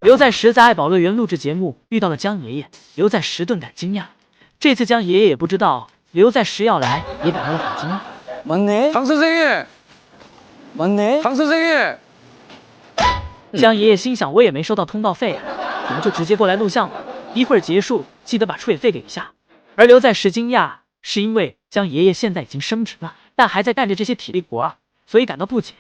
刘在石在爱宝乐园录制节目，遇到了江爷爷，刘在石顿感惊讶。这次江爷爷也不知道刘在石要来，也感到了很惊讶。맞네. 강 선생님, 맞네. 강 선생님。江爷爷心想，我也没收到通告费啊，怎么就直接过来录像了？一会儿结束，记得把出演费给一下。而刘在石惊讶，是因为江爷爷现在已经升职了，但还在干着这些体力活啊，所以感到不解。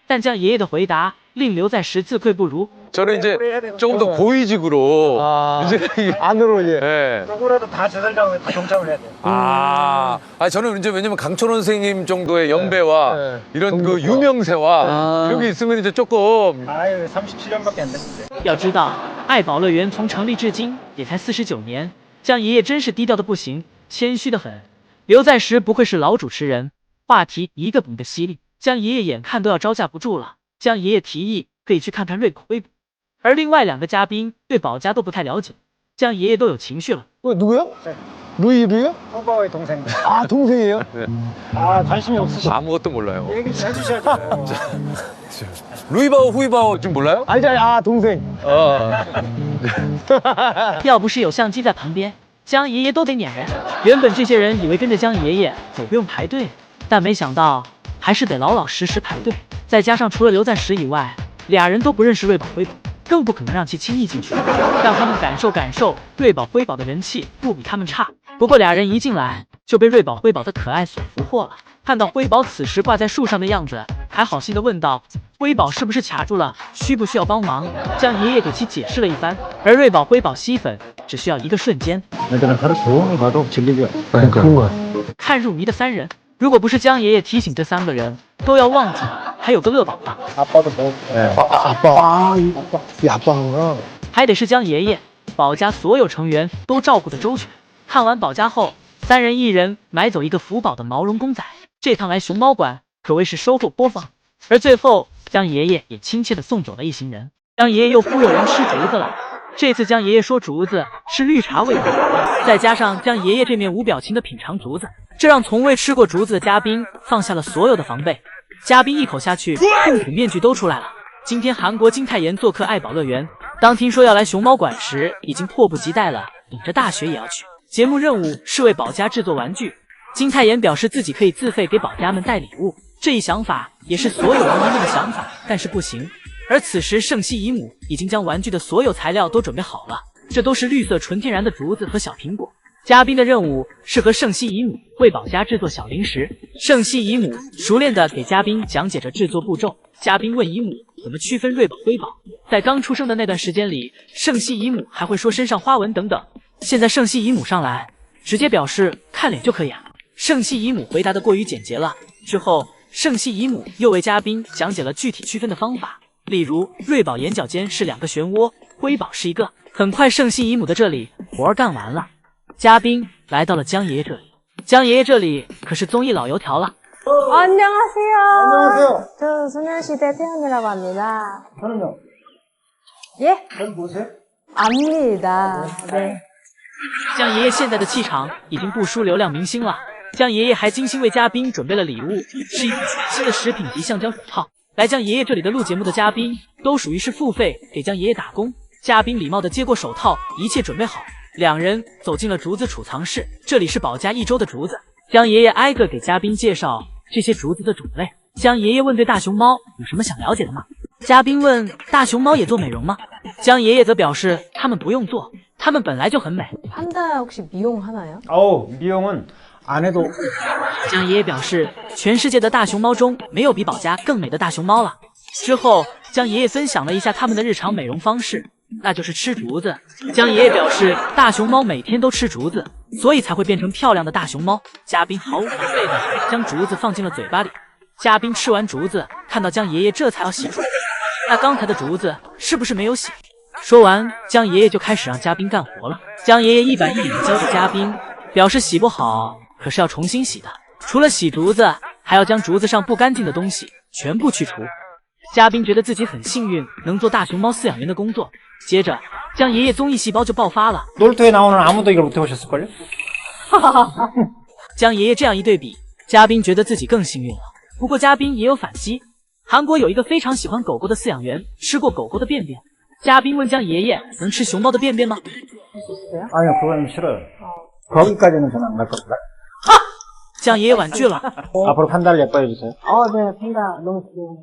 但江爷爷的回答令刘在石自愧不如。 저는 이제 조금 더 고위직으로 이제 안으로 이제. 네. 누구라도 다 제설장에 다 동참을 해야 돼요. 저는 이제 왜냐면 강철원 선생님 정도의 연배와 네. 이런 그 유명세와 이런 게 있으면 이제 조금 아유, 37년밖에 안 됐는데. 要知道，爱宝乐园从成立至今也才49年，江爷爷真是低调的不行，谦虚的很。刘在石不愧是老主持人，话题一个比一个犀利，江爷爷眼看都要招架不住了。江爷爷提议可以去看看瑞宝微博，而另外两个嘉宾对宝家都不太了解，江爷爷都有情绪了。 누구요? 네. 루이요? 후보의 동생. 아 동생이에요? 아, 관심이 없으시죠? 아무것도 몰라요. 얘기 좀 해주셔야죠. 루이바오 후이바오 좀 몰라요? 알죠. 아 동생. 要不是有相机在旁边，江爷爷都得撵人。原本这些人以为跟着江爷爷走不用排队，但没想到还是得老老实实排队。再加上除了刘在石以外，俩人都不认识瑞宝辉宝，更不可能让其轻易进去，让他们感受瑞宝辉宝的人气不比他们差。不过俩人一进来就被瑞宝辉宝的可爱所俘获了。看到辉宝此时挂在树上的样子，还好心的问道：“辉宝是不是卡住了？需不需要帮忙？”江爷爷给其解释了一番，而瑞宝辉宝吸粉只需要一个瞬间。 애들은 하루 종일 봐도 질리죠. 그런 看入迷的三人，如果不是江爷爷提醒这三个人，都要忘记还有个乐宝了。 아빠도 뭐. 아빠. 이 아빠구나. 还得是江爷爷，宝家所有成员都照顾得周全。看完宝家后，三人一人买走一个福宝的毛绒公仔。这趟来熊猫馆可谓是收获颇丰。而最后，江爷爷也亲切地送走了一行人。江爷爷又忽悠人吃竹子了。这次江爷爷说竹子是绿茶味的，再加上江爷爷这面无表情的品尝竹子，这让从未吃过竹子的嘉宾放下了所有的防备。嘉宾一口下去，痛苦面具都出来了。今天韩国金泰妍做客爱宝乐园，当听说要来熊猫馆时，已经迫不及待了，顶着大雪也要去。节目任务是为宝家制作玩具，金泰妍表示自己可以自费给宝家们带礼物，这一想法也是所有人一路的想法，但是不行。而此时圣西姨母已经将玩具的所有材料都准备好了，这都是绿色纯天然的竹子和小苹果。嘉宾的任务是和圣西姨母为宝家制作小零食，圣西姨母熟练地给嘉宾讲解着制作步骤。嘉宾问姨母怎么区分瑞宝瑰宝，在刚出生的那段时间里，圣西姨母还会说身上花纹等等。现在圣西姨母上来，直接表示看脸就可以啊。圣西姨母回答的过于简洁了。之后，圣西姨母又为嘉宾讲解了具体区分的方法，例如瑞宝眼角尖是2个漩涡，瑰宝是1个。很快，圣西姨母的这里活儿干完了，嘉宾来到了江爷爷这里。江爷爷这里可是综艺老油条了。 안녕하세요. 안녕하세요. 저는 소년시대 태연이라고 합니다. 저는요. 예? 전 보세요. 압니다. 네. 江爷爷现在的气场已经不输流量明星了。江爷爷还精心为嘉宾准备了礼物，是一副全新的食品级橡胶手套。来江爷爷这里的录节目的嘉宾都属于是付费给江爷爷打工。嘉宾礼貌地接过手套，一切准备好，两人走进了竹子储藏室。这里是宝家1周的竹子。江爷爷挨个给嘉宾介绍这些竹子的种类。江爷爷问对大熊猫有什么想了解的吗？嘉宾问大熊猫也做美容吗？江爷爷则表示他们不用做，他们本来就很美。 판다 혹시 미용하나요? 미용은 안 해도. 江爷爷表示，全世界的大熊猫中没有比宝家更美的大熊猫了。之后，江爷爷分享了一下他们的日常美容方式，那就是吃竹子。江爷爷表示，大熊猫每天都吃竹子，所以才会变成漂亮的大熊猫。嘉宾毫无防备的将竹子放进了嘴巴里。嘉宾吃完竹子，看到江爷爷这才要洗漱。那刚才的竹子是不是没有洗？说完，江爷爷就开始让嘉宾干活了。江爷爷一板一眼教着嘉宾，表示洗不好可是要重新洗的。除了洗竹子，还要将竹子上不干净的东西全部去除。嘉宾觉得自己很幸运，能做大熊猫饲养员的工作。接着，江爷爷综艺细胞就爆发了。 놀토에 나오는 아무도 이걸 못 해보셨을걸요? 江爷爷这样一对比，嘉宾觉得自己更幸运了。不过嘉宾也有反击，韩国有一个非常喜欢狗狗的饲养员，吃过狗狗的便便，嘉宾问江爷爷能吃熊猫的便便吗？ 아니요, 그건 싫어요. 거기까지는 저는 안 갈 겁니다. 江爷爷婉拒了。 앞으로 판다를 예뻐해 주세요. 네, 팬다 너무 귀여워.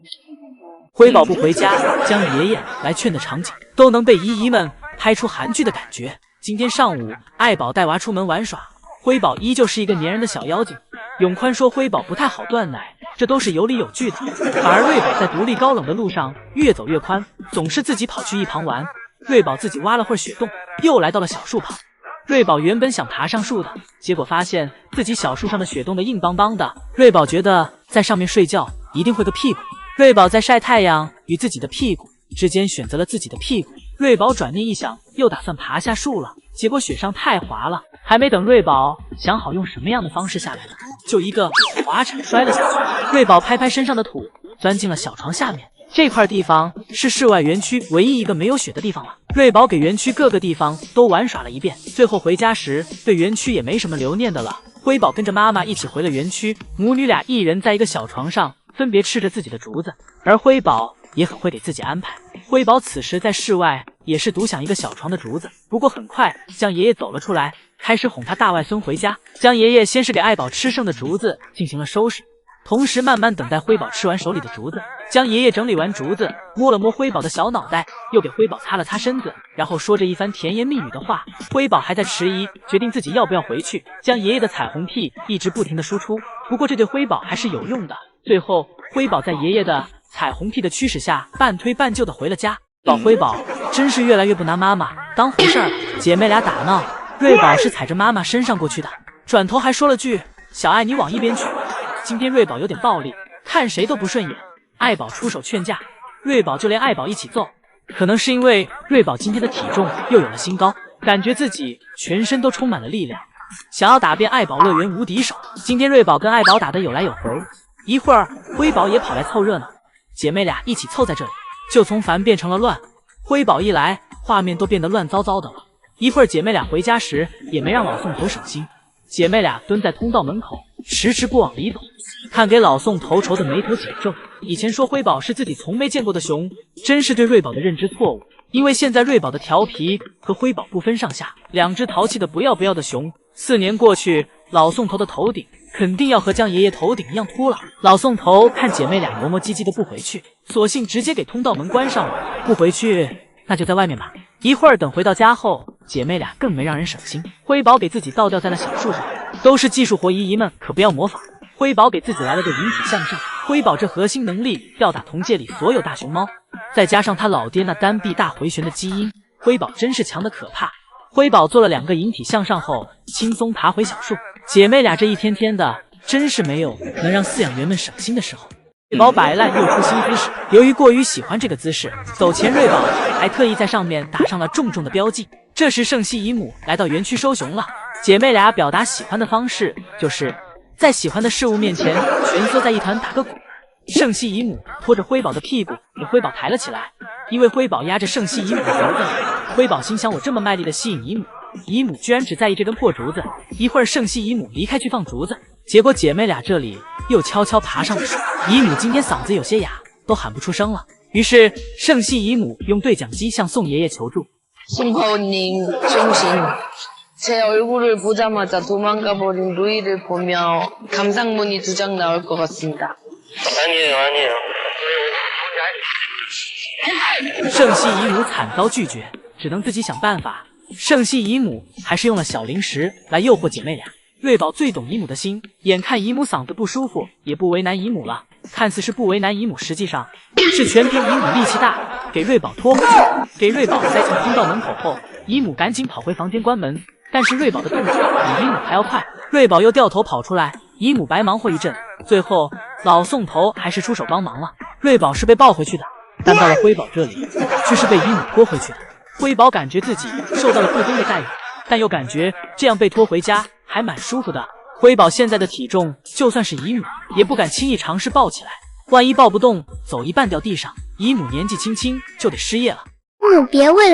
辉宝不回家，江爷爷来劝的场景，都能被姨姨们拍出韩剧的感觉。今天上午，爱宝带娃出门玩耍，辉宝依旧是一个粘人的小妖精。永宽说辉宝不太好断奶，这都是有理有据的。反而瑞宝在独立高冷的路上越走越宽，总是自己跑去一旁玩。瑞宝自己挖了会儿雪洞，又来到了小树旁。瑞宝原本想爬上树的，结果发现自己小树上的雪洞的硬邦邦的。瑞宝觉得在上面睡觉一定会个屁股。瑞宝在晒太阳与自己的屁股之间选择了自己的屁股。瑞宝转念一想，又打算爬下树了，结果雪上太滑了，还没等瑞宝想好用什么样的方式下来呢，就一个滑铲摔了下去。瑞宝拍拍身上的土，钻进了小床下面。这块地方是室外园区唯一一个没有雪的地方了。瑞宝给园区各个地方都玩耍了一遍，最后回家时对园区也没什么留念的了。辉宝跟着妈妈一起回了园区，母女俩一人在一个小床上分别吃着自己的竹子，而辉宝也很会给自己安排。辉宝此时在室外也是独享一个小床的竹子，不过很快江爷爷走了出来，开始哄他大外孙回家。江爷爷先是给爱宝吃剩的竹子进行了收拾，同时慢慢等待辉宝吃完手里的竹子。江爷爷整理完竹子，摸了摸辉宝的小脑袋，又给辉宝擦了擦身子，然后说着一番甜言蜜语的话。辉宝还在迟疑，决定自己要不要回去。江爷爷的彩虹屁一直不停的输出，不过这对辉宝还是有用的。最后辉宝在爷爷的彩虹屁的驱使下，半推半就的回了家。辉宝真是越来越不拿妈妈当回事儿了。姐妹俩打闹，瑞宝是踩着妈妈身上过去的，转头还说了句：“小爱，你往一边去。”今天瑞宝有点暴力，看谁都不顺眼。爱宝出手劝架，瑞宝就连爱宝一起揍。可能是因为瑞宝今天的体重又有了新高，感觉自己全身都充满了力量，想要打遍爱宝乐园无敌手。今天瑞宝跟爱宝打得有来有回，一会儿辉宝也跑来凑热闹，姐妹俩一起凑在这里，就从烦变成了乱。辉宝一来，画面都变得乱糟糟的了。一会儿姐妹俩回家时也没让老宋头省心，姐妹俩蹲在通道门口，迟迟不往里走，看给老宋头愁的眉头紧皱。以前说辉宝是自己从没见过的熊，真是对瑞宝的认知错误。因为现在瑞宝的调皮和辉宝不分上下，两只淘气的不要不要的熊。4年过去，老宋头的头顶肯定要和江爷爷头顶一样秃了。老宋头看姐妹俩磨磨唧唧的不回去，索性直接给通道门关上了。不回去，那就在外面吧。一会儿等回到家后，姐妹俩更没让人省心。辉宝给自己倒吊在了小树上，都是技术活，姨姨们可不要模仿。辉宝给自己来了个引体向上，辉宝这核心能力吊打同界里所有大熊猫，再加上他老爹那单臂大回旋的基因，辉宝真是强的可怕。辉宝做了2个引体向上后，轻松爬回小树。姐妹俩这一天天的，真是没有能让饲养员们省心的时候。瑞宝摆烂又出新姿势，由于过于喜欢这个姿势，走前瑞宝还特意在上面打上了重重的标记。这时圣西姨母来到园区收熊了，姐妹俩表达喜欢的方式就是在喜欢的事物面前蜷缩在一团打个滚。圣西姨母拖着辉宝的屁股给辉宝抬了起来，因为辉宝压着圣西姨母的脖子。辉宝心想，我这么卖力的吸引姨母，姨母居然只在意这根破竹子。一会儿圣西姨母离开去放竹子，结果姐妹俩这里又悄悄爬上了树。姨母今天嗓子有些哑，都喊不出声了。于是圣西姨母用对讲机向宋爷爷求助。 심파오님 중신 제 얼굴을 보자마자 도망가버린 루이를 보며 감상문이 2장 나올 것 같습니다. 아니에요. 圣西姨母惨遭拒绝，只能自己想办法。圣西姨母还是用了小零食来诱惑姐妹俩。瑞宝最懂姨母的心，眼看姨母嗓子不舒服，也不为难姨母了。看似是不为难姨母，实际上是全凭姨母力气大，给瑞宝拖回去。给瑞宝塞进通道门口后，姨母赶紧跑回房间关门，但是瑞宝的动作比姨母还要快。瑞宝又掉头跑出来，姨母白忙活一阵，最后老宋头还是出手帮忙了。瑞宝是被抱回去的，但到了辉宝这里，却是被姨母拖回去的。辉宝感觉自己受到了不公的待遇，但又感觉这样被拖回家还蛮舒服的。辉宝现在的体重，就算是姨母也不敢轻易尝试抱起来，万一抱不动，走一半掉地上，姨母年纪轻轻就得失业了。别喂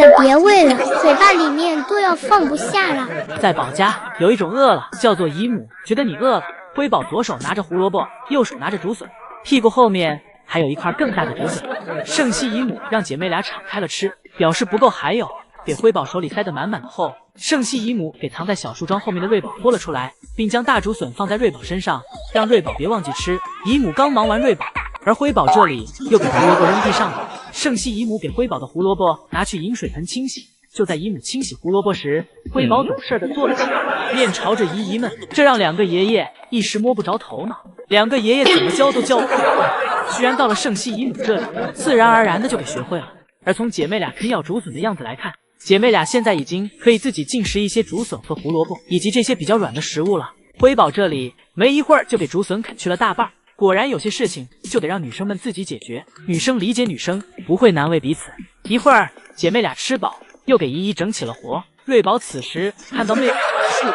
了，嘴巴里面都要放不下了。在宝家有一种饿了，叫做姨母觉得你饿了。辉宝左手拿着胡萝卜，右手拿着竹笋，屁股后面还有一块更大的竹笋。圣西姨母让姐妹俩敞开了吃，表示不够还有，给辉宝手里塞得满满的后，圣西姨母给藏在小树桩后面的瑞宝拖了出来，并将大竹笋放在瑞宝身上，让瑞宝别忘记吃。姨母刚忙完瑞宝，而辉宝这里又给胡萝卜扔地上了。圣西姨母给辉宝的胡萝卜拿去饮水盆清洗。就在姨母清洗胡萝卜时，辉宝懂事的坐了起来，面朝着姨姨们，这让两个爷爷一时摸不着头脑。两个爷爷怎么教都教不会，居然到了圣西姨母这里，自然而然的就给学会了。而从姐妹俩啃咬竹笋的样子来看，姐妹俩现在已经可以自己进食一些竹笋和胡萝卜，以及这些比较软的食物了。辉宝这里没一会儿就给竹笋啃去了大半，果然有些事情就得让女生们自己解决，女生理解女生，不会难为彼此。一会儿姐妹俩吃饱，又给依依整起了活。瑞宝此时看到妹妹树，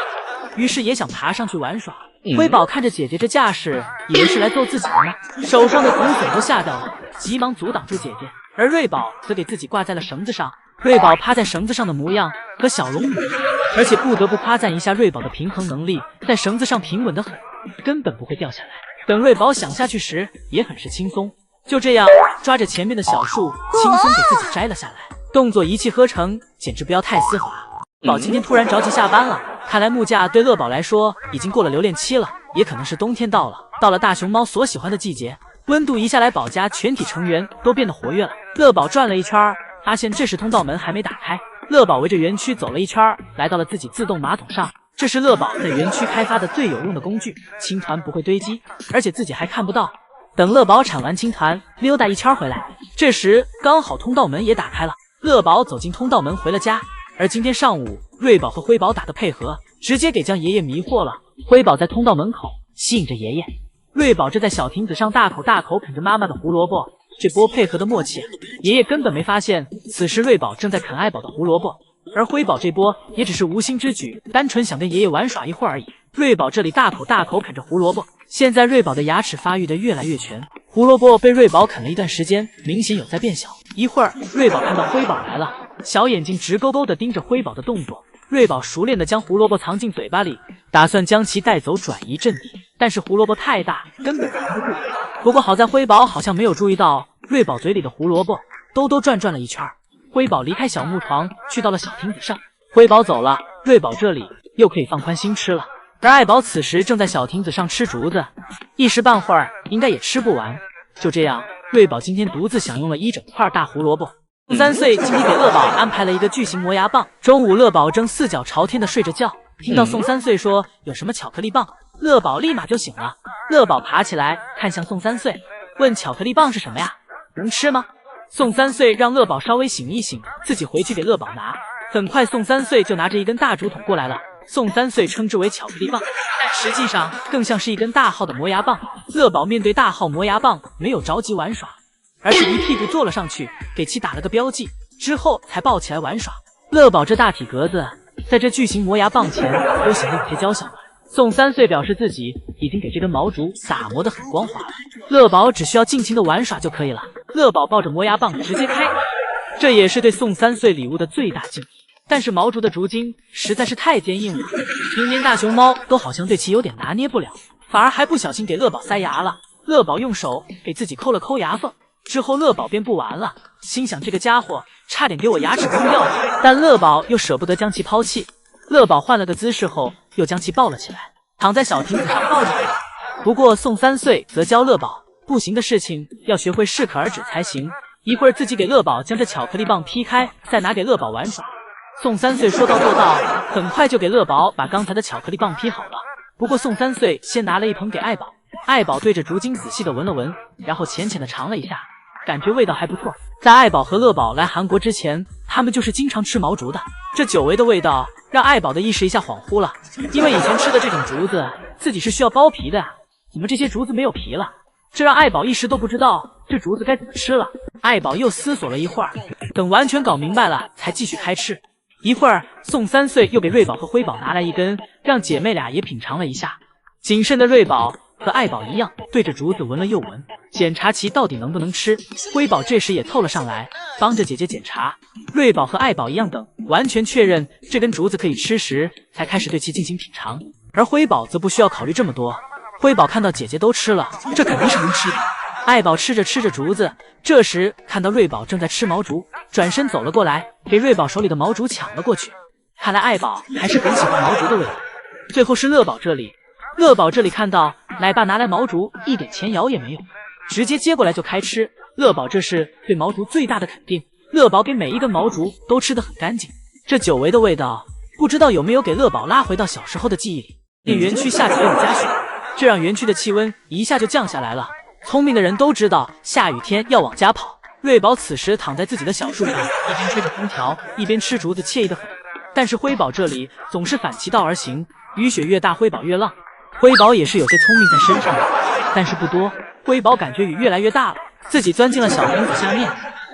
于是也想爬上去玩耍。辉宝看着姐姐这架势，以为是来揍自己的呢，手上的竹笋都吓掉了，急忙阻挡住姐姐。而瑞宝则给自己挂在了绳子上。瑞宝趴在绳子上的模样和小龙女，而且不得不夸赞一下瑞宝的平衡能力，在绳子上平稳得很，根本不会掉下来。等瑞宝想下去时，也很是轻松。就这样抓着前面的小树，轻松给自己摘了下来，动作一气呵成，简直不要太丝滑。宝今天突然着急下班了，看来木架对乐宝来说已经过了留恋期了，也可能是冬天到了，到了大熊猫所喜欢的季节，温度一下来，宝家全体成员都变得活跃了。乐宝转了一圈，发现这时通道门还没打开。乐宝围着园区走了一圈，来到了自己自动马桶上。这是乐宝在园区开发的最有用的工具，青团不会堆积，而且自己还看不到。等乐宝铲完青团，溜达一圈回来，这时刚好通道门也打开了。乐宝走进通道门回了家。而今天上午，瑞宝和辉宝打的配合，直接给将爷爷迷惑了。辉宝在通道门口吸引着爷爷，瑞宝这在小亭子上大口大口啃着妈妈的胡萝卜，这波配合的默契，爷爷根本没发现。此时瑞宝正在啃爱宝的胡萝卜，而辉宝这波也只是无心之举，单纯想跟爷爷玩耍一会儿而已。瑞宝这里大口大口啃着胡萝卜，现在瑞宝的牙齿发育的越来越全，胡萝卜被瑞宝啃了一段时间，明显有在变小。一会儿，瑞宝看到辉宝来了，小眼睛直勾勾地盯着辉宝的动作。瑞宝熟练地将胡萝卜藏进嘴巴里，打算将其带走转移阵地，但是胡萝卜太大，根本藏不住。不过好在辉宝好像没有注意到瑞宝嘴里的胡萝卜，兜兜转转了一圈。辉宝离开小木床，去到了小亭子上。辉宝走了，瑞宝这里又可以放宽心吃了。而爱宝此时正在小亭子上吃竹子，一时半会儿应该也吃不完。就这样，瑞宝今天独自享用了一整块大胡萝卜。3岁今天给乐宝安排了一个巨型磨牙棒。中午，乐宝正四脚朝天的睡着觉，听到宋3岁说有什么巧克力棒，乐宝立马就醒了。乐宝爬起来看向宋3岁，问巧克力棒是什么呀？能吃吗？宋3岁让乐宝稍微醒一醒，自己回去给乐宝拿。很快，宋3岁就拿着一根大竹筒过来了。宋3岁称之为巧克力棒，但实际上更像是一根大号的磨牙棒。乐宝面对大号磨牙棒没有着急玩耍，而是一屁股坐了上去，给其打了个标记，之后才抱起来玩耍。乐宝这大体格子在这巨型磨牙棒前都显得有些娇小了。宋3岁表示自己已经给这根毛竹打磨得很光滑了，乐宝只需要尽情的玩耍就可以了。乐宝抱着磨牙棒直接开，这也是对宋3岁礼物的最大敬意。但是毛竹的竹筋实在是太坚硬了，平年大熊猫都好像对其有点拿捏不了，反而还不小心给乐宝塞牙了。乐宝用手给自己抠了抠牙缝，之后乐宝便不玩了，心想这个家伙差点给我牙齿崩掉了，但乐宝又舍不得将其抛弃。乐宝换了个姿势后，又将其抱了起来，躺在小亭子上抱着它。不过宋3岁则教乐宝，不行的事情要学会适可而止才行。一会儿自己给乐宝将这巧克力棒劈开，再拿给乐宝玩耍。宋3岁说到做到，很快就给乐宝把刚才的巧克力棒劈好了。不过宋3岁先拿了一捧给爱宝，爱宝对着竹筋仔细的闻了闻，然后浅浅的尝了一下，感觉味道还不错。在爱宝和乐宝来韩国之前，他们就是经常吃毛竹的。这久违的味道让爱宝的意识一下恍惚了，因为以前吃的这种竹子自己是需要剥皮的呀，怎么这些竹子没有皮了？这让爱宝一时都不知道这竹子该怎么吃了。爱宝又思索了一会儿，等完全搞明白了才继续开吃。一会儿，宋3岁又给瑞宝和辉宝拿来一根，让姐妹俩也品尝了一下。谨慎的瑞宝和爱宝一样，对着竹子闻了又闻，检查其到底能不能吃。辉宝这时也凑了上来，帮着姐姐检查。瑞宝和爱宝一样，等完全确认这根竹子可以吃时，才开始对其进行品尝。而辉宝则不需要考虑这么多，辉宝看到姐姐都吃了，这肯定是能吃的。爱宝吃着吃着竹子，这时看到瑞宝正在吃毛竹，转身走了过来，给瑞宝手里的毛竹抢了过去。看来爱宝还是很喜欢毛竹的味道。最后是乐宝这里，乐宝这里看到奶爸拿来毛竹，一点前摇也没有，直接接过来就开吃。乐宝这是对毛竹最大的肯定，乐宝给每一根毛竹都吃得很干净。这久违的味道，不知道有没有给乐宝拉回到小时候的记忆里。令园区下起了雨夹雪，这让园区的气温一下就降下来了。聪明的人都知道下雨天要往家跑。瑞宝此时躺在自己的小树上，一边吹着空调，一边吃竹子，惬意得很。但是辉宝这里总是反其道而行，雨雪越大，辉宝越浪。辉宝也是有些聪明在身上的，但是不多。辉宝感觉雨越来越大了，自己钻进了小亭子下面。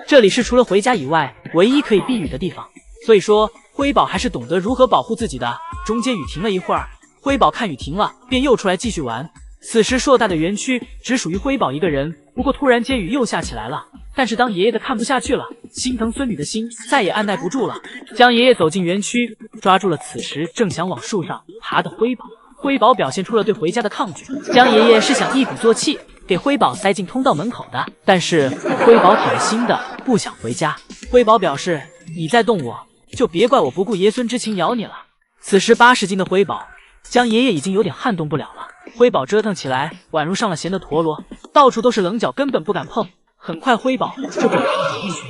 这里是除了回家以外唯一可以避雨的地方，所以说辉宝还是懂得如何保护自己的。中间雨停了一会儿，辉宝看雨停了，便又出来继续玩。此时硕大的园区只属于辉宝一个人，不过突然间雨又下起来了。但是当爷爷的看不下去了，心疼孙女的心再也按耐不住了。江爷爷走进园区，抓住了此时正想往树上爬的辉宝。辉宝表现出了对回家的抗拒。江爷爷是想一鼓作气给辉宝塞进通道门口的，但是辉宝铁了心的不想回家。辉宝表示，你再动我，就别怪我不顾爷孙之情咬你了。此时80斤的辉宝，江爷爷已经有点撼动不了了。辉宝折腾起来宛如上了弦的陀螺，到处都是棱角，根本不敢碰。很快辉宝就被一群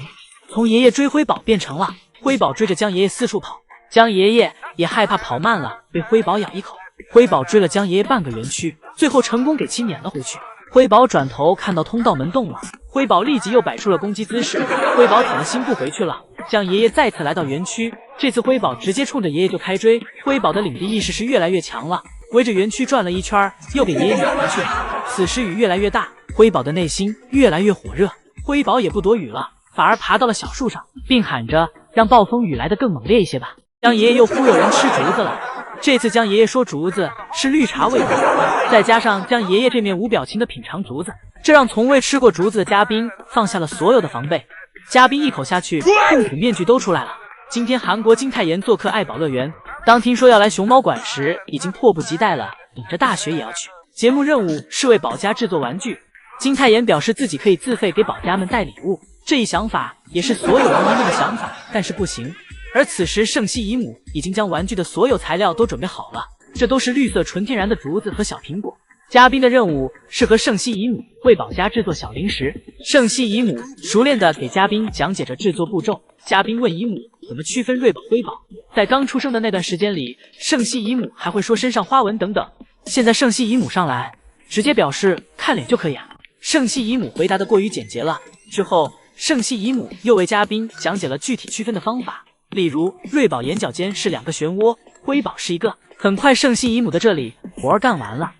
从爷爷追辉宝变成了辉宝追着江爷爷四处跑。江爷爷也害怕跑慢了被辉宝咬一口。辉宝追了江爷爷半个园区，最后成功给其撵了回去。辉宝转头看到通道门动了，辉宝立即又摆出了攻击姿势。辉宝铁了心不回去了。江爷爷再次来到园区，这次辉宝直接冲着爷爷就开追。辉宝的领地意识是越来越强了，围着园区转了一圈，又给爷爷撵回去了。此时雨越来越大，辉宝的内心越来越火热。辉宝也不躲雨了，反而爬到了小树上，并喊着让暴风雨来得更猛烈一些吧。江爷爷又忽悠人吃竹子了。这次江爷爷说竹子是绿茶味的，再加上江爷爷这面无表情的品尝竹子，这让从未吃过竹子的嘉宾放下了所有的防备。嘉宾一口下去，痛苦面具都出来了。今天韩国金泰妍做客爱宝乐园，当听说要来熊猫馆时，已经迫不及待了，顶着大雪也要去。节目任务是为宝家制作玩具，金泰妍表示自己可以自费给宝家们带礼物，这一想法也是所有人一们的想法，但是不行。而此时圣希姨母已经将玩具的所有材料都准备好了，这都是绿色纯天然的竹子和小苹果。嘉宾的任务是和圣希姨母为宝家制作小零食，圣希姨母熟练地给嘉宾讲解着制作步骤。嘉宾问姨母怎么区分瑞宝辉宝，在刚出生的那段时间里，圣希姨母还会说身上花纹等等，现在圣希姨母上来直接表示看脸就可以啊。圣希姨母回答的过于简洁了，之后圣希姨母又为嘉宾讲解了具体区分的方法，例如瑞宝眼角间是2个漩涡，辉宝是1个。很快圣希姨母的这里活儿干完了，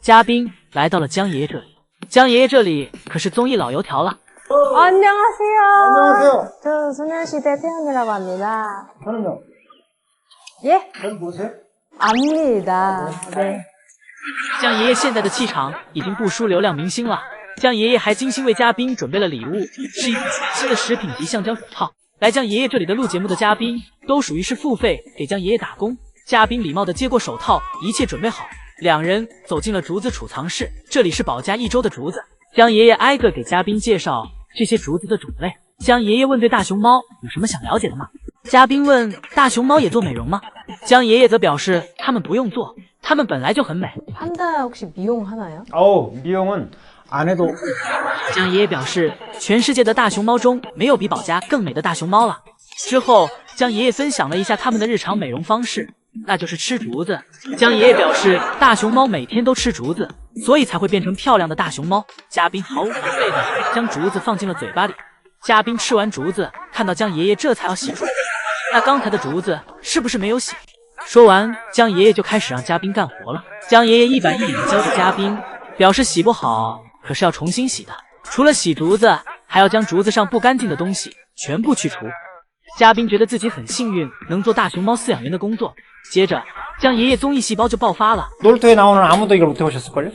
嘉宾来到了江爷爷这里。江爷爷这里可是综艺老油条了。 안녕하세요. 저 소년시대 태연이라고 합니다. 저는요? 예? 전 보세요? 압니다. 네. 江爷爷现在的气场已经不输流量明星了。江爷爷还精心为嘉宾准备了礼物，是一副全新的食品级橡胶手套。来江爷爷这里的录节目的嘉宾都属于是付费给江爷爷打工。嘉宾礼貌地接过手套，一切准备好，两人走进了竹子储藏室。这里是宝家1周的竹子。江爷爷挨个给嘉宾介绍这些竹子的种类。江爷爷问对大熊猫有什么想了解的吗？嘉宾问大熊猫也做美容吗？江爷爷则表示他们不用做，他们本来就很美。 판다 혹시 미용하나요? 미용은 안 해도. 江爷爷表示全世界的大熊猫中没有比宝家更美的大熊猫了。之后江爷爷分享了一下他们的日常美容方式，那就是吃竹子。江爷爷表示大熊猫每天都吃竹子，所以才会变成漂亮的大熊猫。嘉宾毫无防备的将竹子放进了嘴巴里。嘉宾吃完竹子，看到江爷爷这才要洗漱。那刚才的竹子是不是没有洗？说完，江爷爷就开始让嘉宾干活了。江爷爷一板一眼教着嘉宾，表示洗不好可是要重新洗的。除了洗竹子，还要将竹子上不干净的东西全部去除。嘉宾觉得自己很幸运，能做大熊猫饲养员的工作。接着，江爷爷综艺细胞就爆发了。 놀토에 나오는 아무도 이걸 못 해보셨을걸요?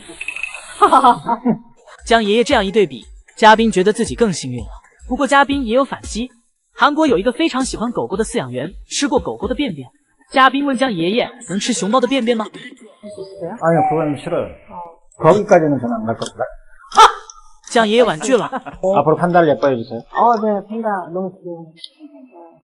江爷爷这样一对比，嘉宾觉得自己更幸运了。不过嘉宾也有反击，韩国有一个非常喜欢狗狗的饲养员吃过狗狗的便便。嘉宾问江爷爷能吃熊猫的便便吗？ 아니요, 그건 싫어요. 거기까지는 저는 안 갈 겁니다. 将爷爷婉拒了。 앞으로 판다를 예뻐해 주세요. 네, 팬다 너무 귀여워.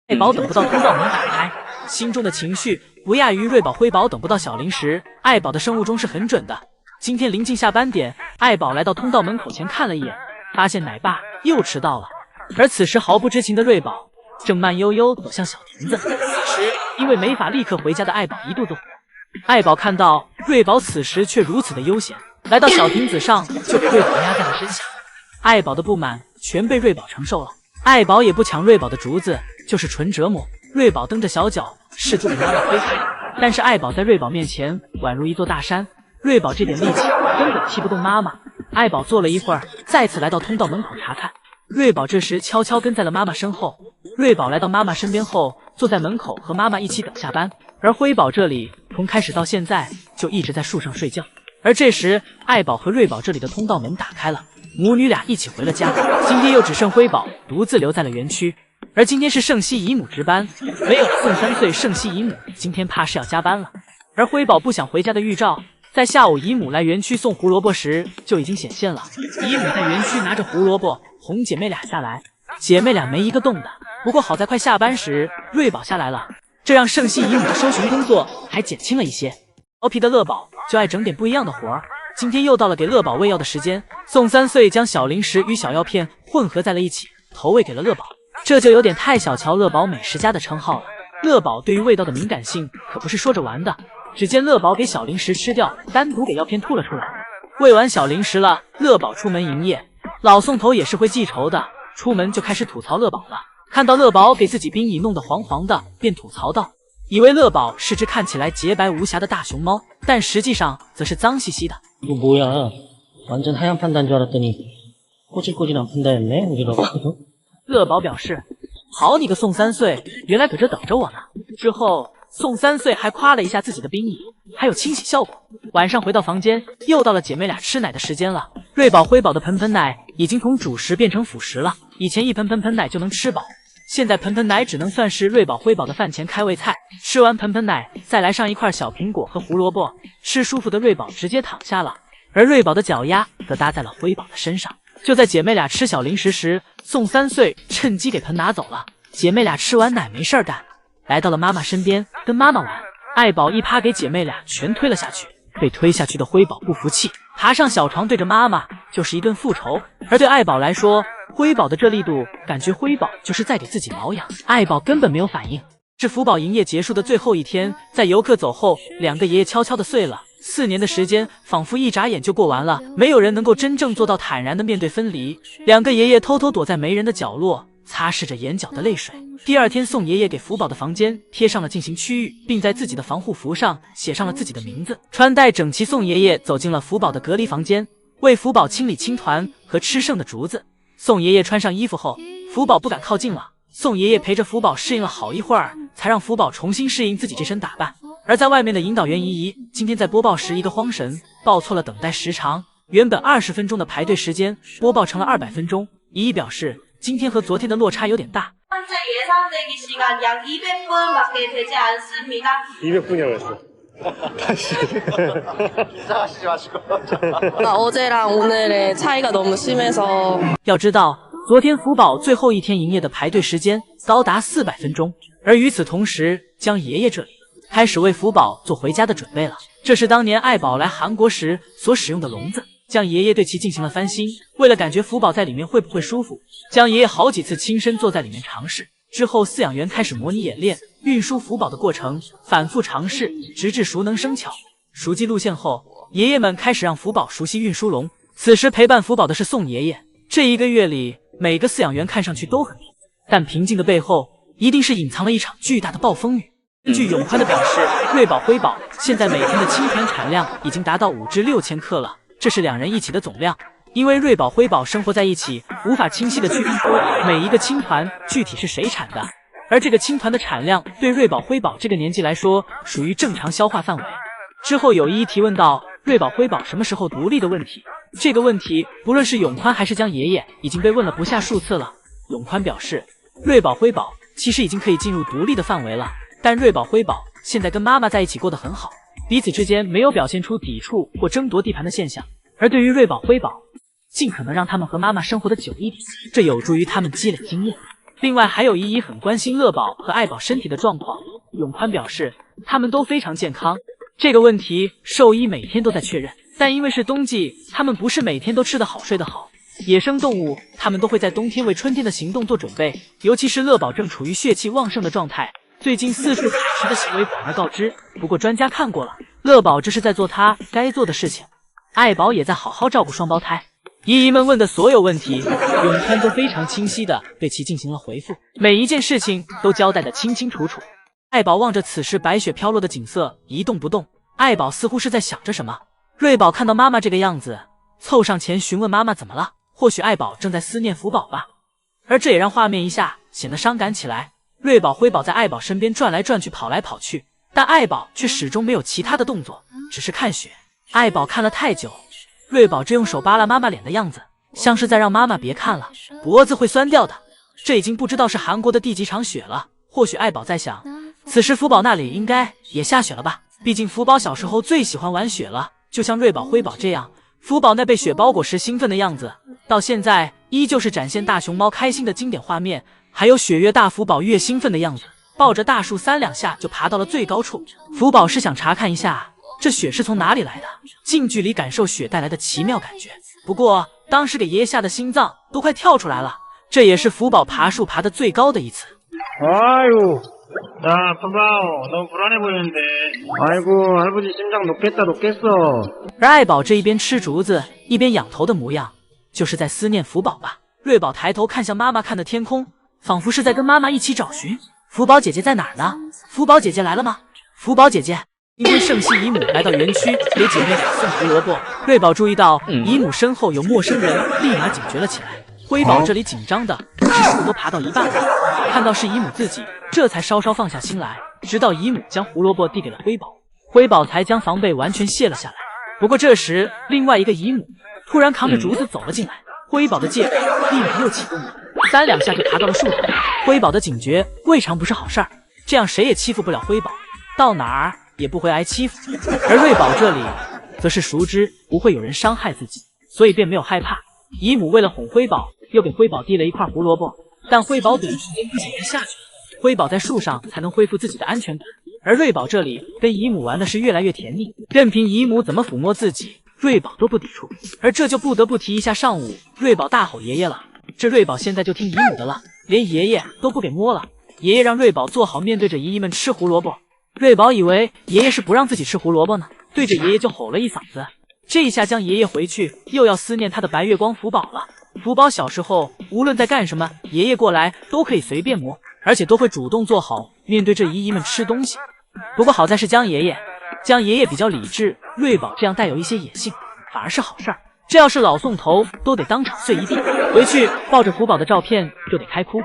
爱宝等不到通道门打开，心中的情绪不亚于瑞宝辉宝等不到小零食。爱宝的生物钟是很准的。今天临近下班点，爱宝来到通道门口前看了一眼，发现奶爸又迟到了。而此时毫不知情的瑞宝正慢悠悠走向小亭子。此时因为没法立刻回家的爱宝一肚子火。爱宝看到瑞宝此时却如此的悠闲，来到小亭子上就给瑞宝压在了身下。爱宝的不满全被瑞宝承受了。爱宝也不抢瑞宝的竹子，就是纯折磨。瑞宝蹬着小脚试图给妈妈推开，但是爱宝在瑞宝面前宛如一座大山，瑞宝这点力气根本踢不动妈妈。爱宝坐了一会儿，再次来到通道门口查看。瑞宝这时悄悄跟在了妈妈身后。瑞宝来到妈妈身边后，坐在门口和妈妈一起等下班。而辉宝这里从开始到现在就一直在树上睡觉。而这时爱宝和瑞宝这里的通道门打开了，母女俩一起回了家。今天又只剩辉宝独自留在了园区。而今天是圣西姨母值班，没有了宋3岁圣西姨母今天怕是要加班了。而辉宝不想回家的预兆在下午姨母来园区送胡萝卜时就已经显现了。姨母在园区拿着胡萝卜哄姐妹俩下来，姐妹俩没一个动的。不过好在快下班时瑞宝下来了，这让圣西姨母的搜寻工作还减轻了一些。调皮的乐宝就爱整点不一样的活儿，今天又到了给乐宝喂药的时间。宋3岁将小零食与小药片混合在了一起，投喂给了乐宝，这就有点太小瞧乐宝美食家的称号了。乐宝对于味道的敏感性可不是说着玩的。只见乐宝给小零食吃掉，单独给药片吐了出来。喂完小零食了，乐宝出门营业。老宋头也是会记仇的，出门就开始吐槽乐宝了。看到乐宝给自己冰椅弄得黄黄的，便吐槽道，以为乐宝是只看起来洁白无瑕的大熊猫，但实际上则是脏兮兮的。 이거 뭐야? 완전 하얀 판다인 줄 알았더니 꼬질꼬질한 판다였네. 어지러워. 乐宝表示，好你个宋3岁，原来搁这等着我呢。之后宋3岁还夸了一下自己的冰椅，还有清洗效果。晚上回到房间，又到了姐妹俩吃奶的时间了。瑞宝辉宝的盆盆奶已经从主食变成辅食了，以前一盆盆奶就能吃饱，现在盆奶只能算是瑞宝辉宝的饭前开胃菜。吃完盆奶，再来上一块小苹果和胡萝卜，吃舒服的瑞宝直接躺下了，而瑞宝的脚丫则搭在了辉宝的身上。就在姐妹俩吃小零食时，宋3岁趁机给盆拿走了。姐妹俩吃完奶没事干，来到了妈妈身边跟妈妈玩。爱宝一趴给姐妹俩全推了下去，被推下去的辉宝不服气，爬上小床对着妈妈就是一顿复仇。而对爱宝来说，辉宝的这力度感觉辉宝就是在给自己挠痒，爱宝根本没有反应。是福宝营业结束的最后一天，在游客走后，两个爷爷悄悄的碎了。4年的时间仿佛一眨眼就过完了，没有人能够真正做到坦然的面对分离。两个爷爷偷偷躲在没人的角落，擦拭着眼角的泪水。第二天，宋爷爷给福宝的房间贴上了进行区域，并在自己的防护服上写上了自己的名字。穿戴整齐，宋爷爷走进了福宝的隔离房间，为福宝清理青团和吃剩的竹子。宋爷爷穿上衣服后，福宝不敢靠近了。宋爷爷陪着福宝适应了好一会儿，才让福宝重新适应自己这身打扮。而在外面的引导员怡怡今天在播报时一个慌神，报错了等待时长，原本20分钟的排队时间播报成了200分钟。怡怡表示，今天和昨天的落差有点大。 현재 예상 대기 시간 약 200분밖에 되지 않습니다. 200분이라고 했어. 다시. 이상하시지 마시고. 어제랑 오늘의 차이가 너무 심해서. 要知道，昨天福宝最后一天营业的排队时间高达400分钟，而与此同时，江爷爷这里开始为福宝做回家的准备了。这是当年爱宝来韩国时所使用的笼子。 江爷爷对其进行了翻新，为了感觉福宝在里面会不会舒服，江爷爷好几次亲身坐在里面尝试。之后，饲养员开始模拟演练运输福宝的过程，反复尝试，直至熟能生巧。熟记路线后，爷爷们开始让福宝熟悉运输笼。此时陪伴福宝的是宋爷爷。这1个月里，每个饲养员看上去都很平静，但平静的背后，一定是隐藏了一场巨大的暴风雨。根据永宽的表示，瑞宝辉宝现在每天的青团产量已经达到5至6千克了。 这是2人一起的总量，因为瑞宝辉宝生活在一起，无法清晰的区分出每一个青团具体是谁产的。而这个青团的产量对瑞宝辉宝这个年纪来说，属于正常消化范围。之后有一提问到瑞宝辉宝什么时候独立的问题，这个问题不论是永宽还是江爷爷，已经被问了不下数次了。永宽表示，瑞宝辉宝其实已经可以进入独立的范围了，但瑞宝辉宝现在跟妈妈在一起过得很好。 彼此之间没有表现出抵触或争夺地盘的现象，而对于瑞宝辉宝，尽可能让他们和妈妈生活的久一点，这有助于他们积累经验。另外还有依依很关心乐宝和爱宝身体的状况，永宽表示他们都非常健康。这个问题兽医每天都在确认，但因为是冬季，他们不是每天都吃得好睡得好。野生动物他们都会在冬天为春天的行动做准备，尤其是乐宝正处于血气旺盛的状态，最近四处采食的行为广而告之。不过专家看过了，乐宝这是在做他该做的事情，爱宝也在好好照顾双胞胎。姨姨们问的所有问题，永宽都非常清晰地对其进行了回复，每一件事情都交代得清清楚楚。爱宝望着此时白雪飘落的景色一动不动，爱宝似乎是在想着什么。瑞宝看到妈妈这个样子，凑上前询问妈妈怎么了，或许爱宝正在思念福宝吧，而这也让画面一下显得伤感起来。瑞宝辉宝在爱宝身边转来转去，跑来跑去，但爱宝却始终没有其他的动作，只是看雪。爱宝看了太久，瑞宝正用手扒拉妈妈脸的样子，像是在让妈妈别看了，脖子会酸掉的。这已经不知道是韩国的第几场雪了，或许爱宝在想，此时福宝那里应该也下雪了吧，毕竟福宝小时候最喜欢玩雪了，就像瑞宝辉宝这样，福宝那被雪包裹时兴奋的样子，到现在依旧是展现大熊猫开心的经典画面。还有雪越大，福宝越兴奋的样子，抱着大树3、2下就爬到了最高处。福宝是想查看一下这雪是从哪里来的，近距离感受雪带来的奇妙感觉。不过当时给爷爷吓得心脏都快跳出来了，这也是福宝爬树爬得最高的一次。아유, 야, 봐봐, 너무 불안해 보이는데. 아이고, 할아버지 심장 녹겠어. 而爱宝这一边吃竹子一边仰头的模样，就是在思念福宝吧。瑞宝抬头看向妈妈看的天空，仿佛是在跟妈妈一起找寻福宝姐姐在哪儿呢？福宝姐姐来了吗？福宝姐姐。因为圣西姨母来到园区给姐妹俩送胡萝卜，瑞宝注意到姨母身后有陌生人，立马警觉了起来。辉宝这里紧张的树都爬到一半了，看到是姨母自己，这才稍稍放下心来，直到姨母将胡萝卜递给了辉宝，辉宝才将防备完全卸了下来。不过这时另外一个姨母突然扛着竹子走了进来，辉宝的戒备立马又启动了，3、2下就爬到了树头。辉宝的警觉未尝不是好事儿，这样谁也欺负不了辉宝，到哪儿也不会挨欺负。而瑞宝这里则是熟知不会有人伤害自己，所以便没有害怕。姨母为了哄辉宝，又给辉宝递了一块胡萝卜，但辉宝短时间不仅就下去了，辉宝在树上才能恢复自己的安全感。而瑞宝这里跟姨母玩的是越来越甜蜜，任凭姨母怎么抚摸自己，瑞宝都不抵触。而这就不得不提一下上午瑞宝大吼爷爷了，这瑞宝现在就听姨母的了，连爷爷都不给摸了。爷爷让瑞宝做好面对着姨姨们吃胡萝卜，瑞宝以为爷爷是不让自己吃胡萝卜呢，对着爷爷就吼了一嗓子。这一下将爷爷回去又要思念他的白月光福宝了。福宝小时候无论在干什么，爷爷过来都可以随便摸，而且都会主动做好面对这姨姨们吃东西。不过好在是江爷爷比较理智，瑞宝这样带有一些野性反而是好事儿，这要是老宋头都得当场碎一地。回去抱着福宝的照片就得开哭，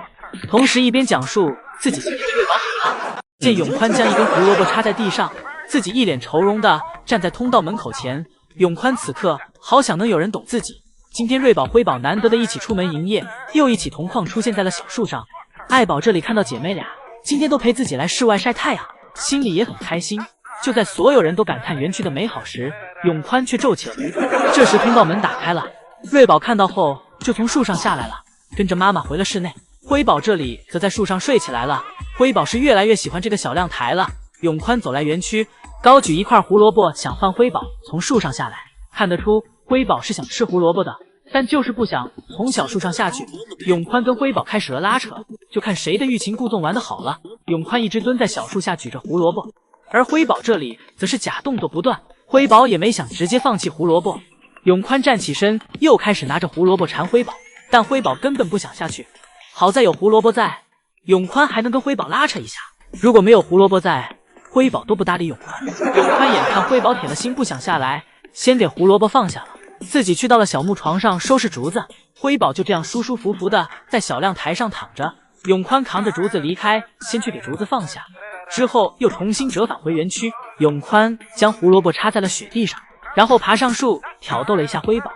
同时一边讲述自己今天对瑞宝好了。见永宽将一根胡萝卜插在地上，自己一脸愁容的站在通道门口前。永宽此刻好想能有人懂自己，今天瑞宝辉宝难得的一起出门营业，又一起同框出现在了小树上。爱宝这里看到姐妹俩今天都陪自己来室外晒太阳，心里也很开心。就在所有人都感叹园区的美好时，永宽却皱起了眉头。这时通道门打开了，瑞宝看到后就从树上下来了，跟着妈妈回了室内。辉宝这里则在树上睡起来了，辉宝是越来越喜欢这个小亮台了。永宽走来园区，高举一块胡萝卜想放辉宝从树上下来，看得出辉宝是想吃胡萝卜的，但就是不想从小树上下去。永宽跟辉宝开始了拉扯，就看谁的欲擒故纵玩得好了。永宽一直蹲在小树下举着胡萝卜，而辉宝这里则是假动作不断，辉宝也没想直接放弃胡萝卜。永宽站起身又开始拿着胡萝卜缠辉宝，但辉宝根本不想下去。好在有胡萝卜在，永宽还能跟辉宝拉扯一下，如果没有胡萝卜在，辉宝都不搭理永宽。永宽眼看辉宝铁了心不想下来，先给胡萝卜放下了，自己去到了小木床上收拾竹子。辉宝就这样舒舒服服的在小亮台上躺着，永宽扛着竹子离开，先去给竹子放下，之后又重新折返回园区。永宽将胡萝卜插在了雪地上，然后爬上树挑逗了一下辉宝，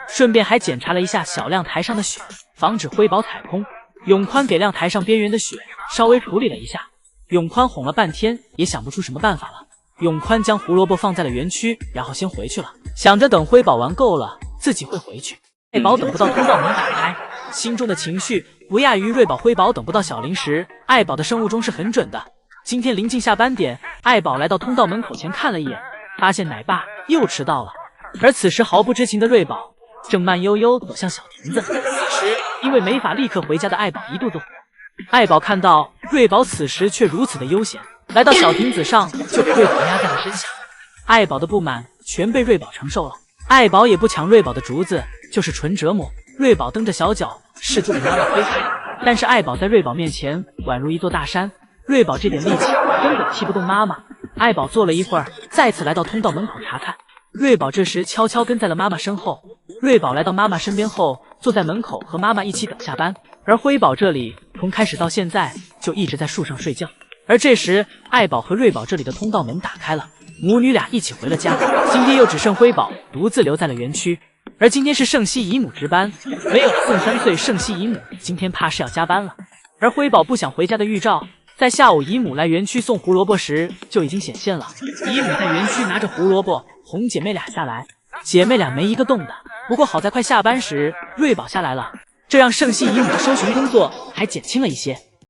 顺便还检查了一下小亮台上的雪，防止辉宝踩空。永宽给亮台上边缘的雪稍微处理了一下，永宽哄了半天也想不出什么办法了。永宽将胡萝卜放在了园区，然后先回去了，想着等辉宝玩够了自己会回去。爱宝等不到通道门打开，心中的情绪不亚于瑞宝辉宝等不到小零食。爱宝的生物钟是很准的。今天临近下班点，爱宝来到通道门口前看了一眼，发现奶爸又迟到了。而此时毫不知情的瑞宝正慢悠悠走向小亭子。此时因为没法立刻回家的爱宝一肚子火。爱宝看到瑞宝此时却如此的悠闲，来到小亭子上就给瑞宝压在了身下。爱宝的不满全被瑞宝承受了。爱宝也不抢瑞宝的竹子，就是纯折磨。瑞宝蹬着小脚试图给妈妈推开，但是爱宝在瑞宝面前宛如一座大山，瑞宝这点力气根本踢不动妈妈。爱宝坐了一会儿，再次来到通道门口查看。瑞宝这时悄悄跟在了妈妈身后。瑞宝来到妈妈身边后，坐在门口和妈妈一起等下班。而辉宝这里从开始到现在就一直在树上睡觉。而这时爱宝和瑞宝这里的通道门打开了，母女俩一起回了家。今天又只剩辉宝独自留在了园区。而今天是圣希姨母值班，没有了送3岁圣希姨母，今天怕是要加班了。而辉宝不想回家的预兆，在下午姨母来园区送胡萝卜时就已经显现了。姨母在园区拿着胡萝卜哄姐妹俩下来，姐妹俩没一个动的。不过好在快下班时，瑞宝下来了，这让圣希姨母的搜寻工作还减轻了一些。